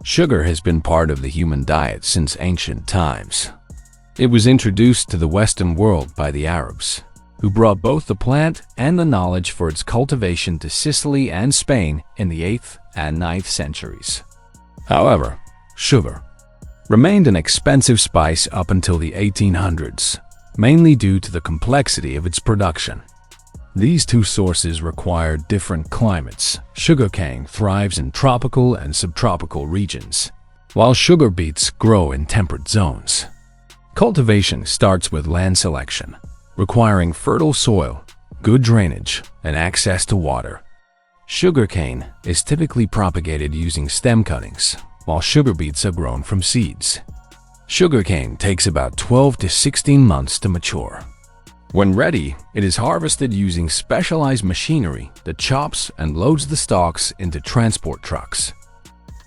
Sugar has been part of the human diet since ancient times. It was introduced to the Western world by the Arabs, who brought both the plant and the knowledge for its cultivation to Sicily and Spain in the 8th and 9th centuries. However, sugar remained an expensive spice up until the 1800s, mainly due to the complexity of its production. These two sources require different climates. Sugarcane thrives in tropical and subtropical regions, while sugar beets grow in temperate zones. Cultivation starts with land selection, requiring fertile soil, good drainage, and access to water. Sugarcane is typically propagated using stem cuttings, while sugar beets are grown from seeds. Sugarcane takes about 12 to 16 months to mature. When ready, it is harvested using specialized machinery that chops and loads the stalks into transport trucks.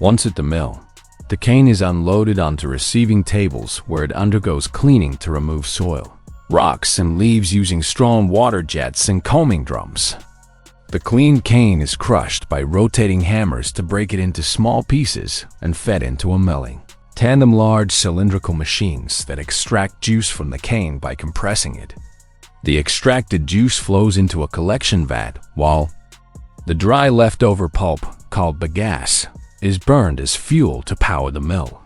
Once at the mill, the cane is unloaded onto receiving tables where it undergoes cleaning to remove soil, rocks, and leaves using strong water jets and combing drums. The cleaned cane is crushed by rotating hammers to break it into small pieces and fed into a milling tandem large cylindrical machines that extract juice from the cane by compressing it. The extracted juice flows into a collection vat, while the dry leftover pulp, called bagasse, is burned as fuel to power the mill.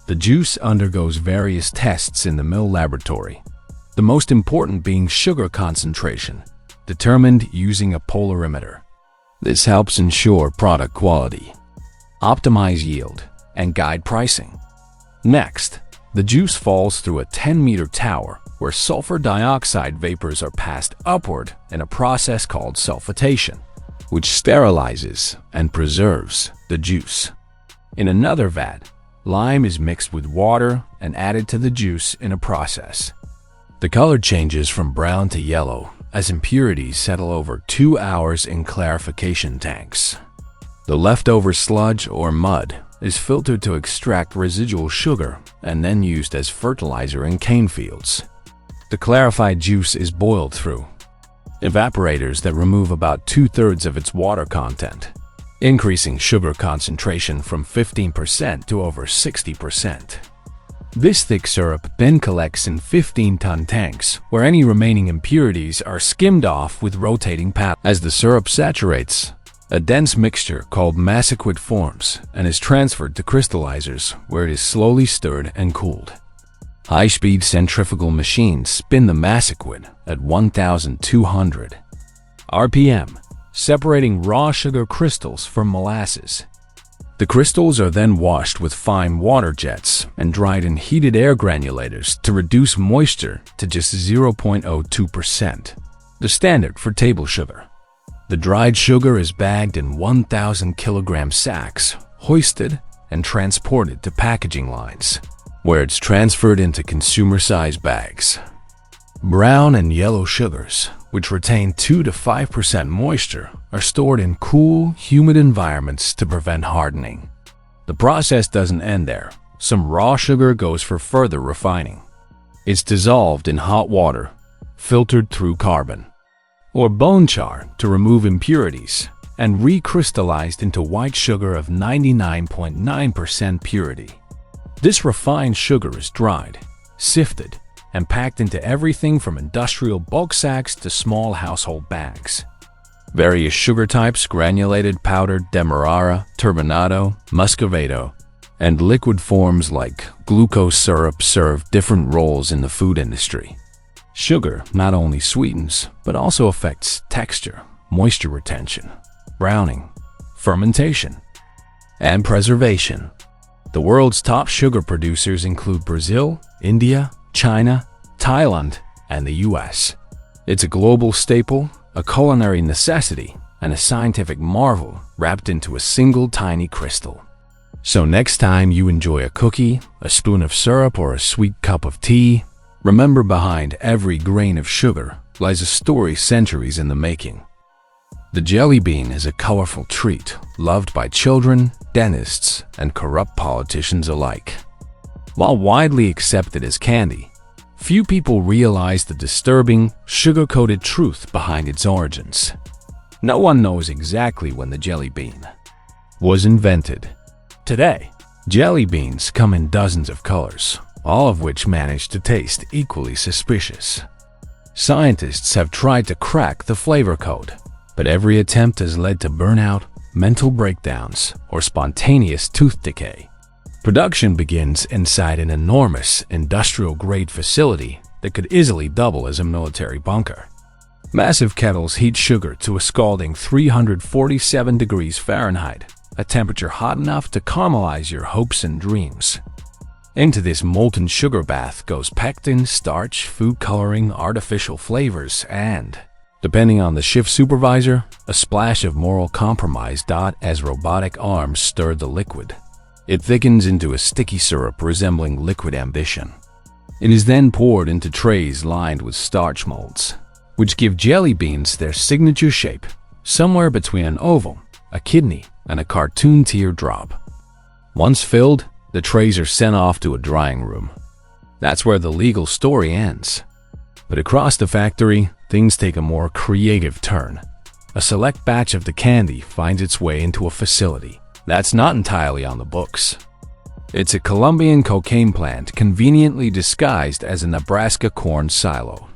The juice undergoes various tests in the mill laboratory, the most important being sugar concentration, determined using a polarimeter. This helps ensure product quality, optimize yield, and guide pricing. Next, the juice falls through a 10-meter tower where sulfur dioxide vapors are passed upward in a process called sulfitation, which sterilizes and preserves the juice. In another vat, lime is mixed with water and added to the juice in a process. The color changes from brown to yellow as impurities settle over 2 hours in clarification tanks. The leftover sludge or mud is filtered to extract residual sugar and then used as fertilizer in cane fields. The clarified juice is boiled through evaporators that remove about 2/3 of its water content, increasing sugar concentration from 15% to over 60%. This thick syrup then collects in 15-ton tanks, where any remaining impurities are skimmed off with rotating paddles. As the syrup saturates, a dense mixture called massiquid forms and is transferred to crystallizers, where it is slowly stirred and cooled. High-speed centrifugal machines spin the massiquid at 1,200 RPM, separating raw sugar crystals from molasses. The crystals are then washed with fine water jets and dried in heated air granulators to reduce moisture to just 0.02%, the standard for table sugar. The dried sugar is bagged in 1,000-kilogram sacks, hoisted, and transported to packaging lines, where it's transferred into consumer-sized bags. Brown and yellow sugars, which retain 2 to 5% moisture, are stored in cool, humid environments to prevent hardening. The process doesn't end there. Some raw sugar goes for further refining. It's dissolved in hot water, filtered through carbon or bone char to remove impurities, and recrystallized into white sugar of 99.9% purity. This refined sugar is dried, sifted, and packed into everything from industrial bulk sacks to small household bags. Various sugar types, granulated, powdered, demerara, turbinado, muscovado, and liquid forms like glucose syrup serve different roles in the food industry. Sugar not only sweetens, but also affects texture, moisture retention, browning, fermentation, and preservation. The world's top sugar producers include Brazil, India, China, Thailand, and the US. It's a global staple, a culinary necessity, and a scientific marvel wrapped into a single tiny crystal. So next time you enjoy a cookie, a spoon of syrup, or a sweet cup of tea, remember behind every grain of sugar lies a story centuries in the making. The jelly bean is a colorful treat, loved by children, dentists, and corrupt politicians alike. While widely accepted as candy, few people realize the disturbing, sugar-coated truth behind its origins. No one knows exactly when the jelly bean was invented. Today, Jelly beans come in dozens of colors, all of which manage to taste equally suspicious. Scientists have tried to crack the flavor code, but every attempt has led to burnout, mental breakdowns, or spontaneous tooth decay. Production begins inside an enormous industrial-grade facility that could easily double as a military bunker. Massive kettles heat sugar to a scalding 347 degrees Fahrenheit, a temperature hot enough to caramelize your hopes and dreams. Into this molten sugar bath goes pectin, starch, food coloring, artificial flavors, and, depending on the shift supervisor, a splash of moral compromise. As robotic arms stir the liquid, it thickens into a sticky syrup resembling liquid ambition. It is then poured into trays lined with starch molds, which give jelly beans their signature shape, somewhere between an oval, a kidney, and a cartoon teardrop. Once filled, the trays are sent off to a drying room. That's where the legal story ends. But across the factory, things take a more creative turn. A select batch of the candy finds its way into a facility that's not entirely on the books. It's a Colombian cocaine plant conveniently disguised as a Nebraska corn silo.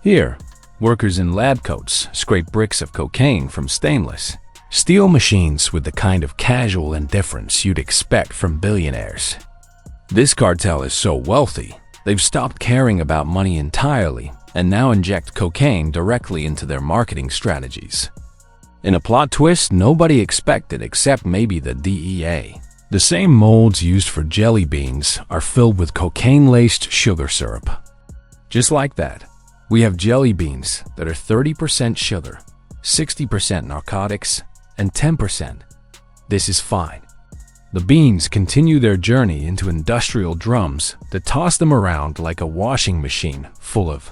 Here, workers in lab coats scrape bricks of cocaine from stainless steel machines with the kind of casual indifference you'd expect from billionaires. This cartel is so wealthy, they've stopped caring about money entirely and now inject cocaine directly into their marketing strategies. In a plot twist nobody expected except maybe the DEA. The same molds used for jelly beans are filled with cocaine-laced sugar syrup. Just like that, we have jelly beans that are 30% sugar, 60% narcotics, and 10%. This is fine. The beans continue their journey into industrial drums that toss them around like a washing machine full of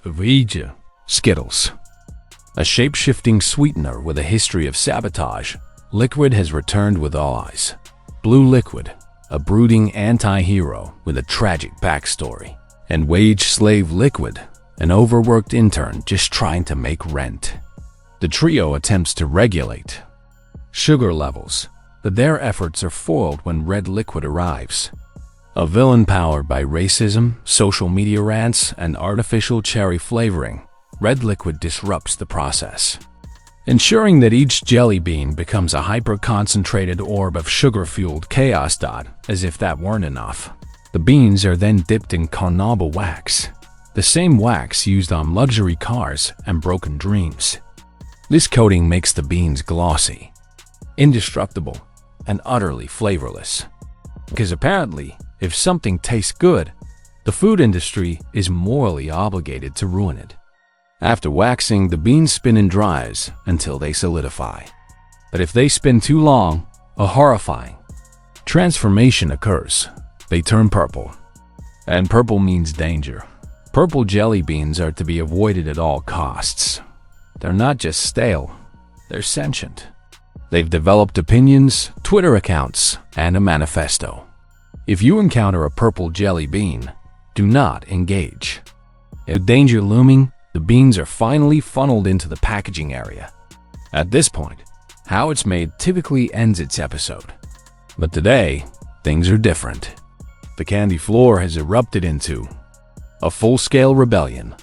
Ouija Skittles. A shape-shifting sweetener with a history of sabotage, liquid has returned with all eyes. Blue liquid, a brooding anti-hero with a tragic backstory. And wage slave liquid, an overworked intern just trying to make rent. The trio attempts to regulate sugar levels, but their efforts are foiled when red liquid arrives. A villain powered by racism, social media rants, and artificial cherry flavoring, red liquid disrupts the process, ensuring that each jelly bean becomes a hyper-concentrated orb of sugar-fueled chaos. As if that weren't enough, the beans are then dipped in carnauba wax, the same wax used on luxury cars and broken dreams. This coating makes the beans glossy, indestructible, and utterly flavorless. Because apparently, if something tastes good, the food industry is morally obligated to ruin it. After waxing, the beans spin and dries until they solidify. But if they spin too long, a horrifying transformation occurs. They turn purple. And purple means danger. Purple jelly beans are to be avoided at all costs. They're not just stale, they're sentient. They've developed opinions, Twitter accounts, and a manifesto. If you encounter a purple jelly bean, do not engage. With danger looming, the beans are finally funneled into the packaging area. At this point, how it's made typically ends its episode. But today, things are different. The candy floor has erupted into a full-scale rebellion.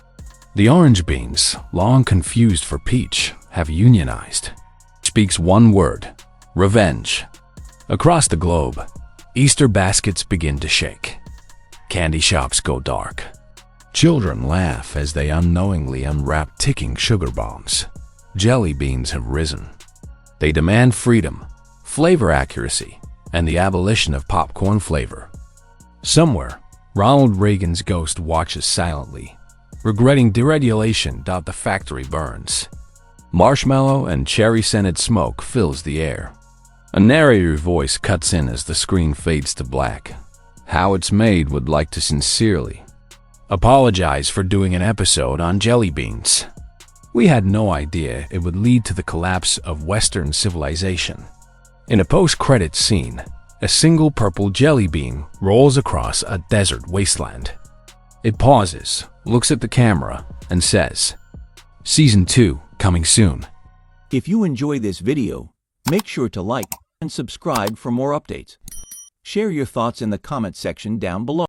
The orange beans, long confused for peach, have unionized. Speaks one word: revenge. Across the globe, Easter baskets begin to shake. Candy shops go dark. Children laugh as they unknowingly unwrap ticking sugar bombs. Jelly beans have risen. They demand freedom, flavor accuracy, and the abolition of popcorn flavor. Somewhere, Ronald Reagan's ghost watches silently, regretting deregulation. The factory burns. Marshmallow and cherry-scented smoke fills the air. A narrator voice cuts in as the screen fades to black. How It's Made would like to sincerely apologize for doing an episode on jelly beans. We had no idea it would lead to the collapse of Western civilization. In a post-credits scene, a single purple jelly bean rolls across a desert wasteland. It pauses, looks at the camera, and says, "Season 2 coming soon." If you enjoy this video, make sure to like and subscribe for more updates. Share your thoughts in the comment section down below.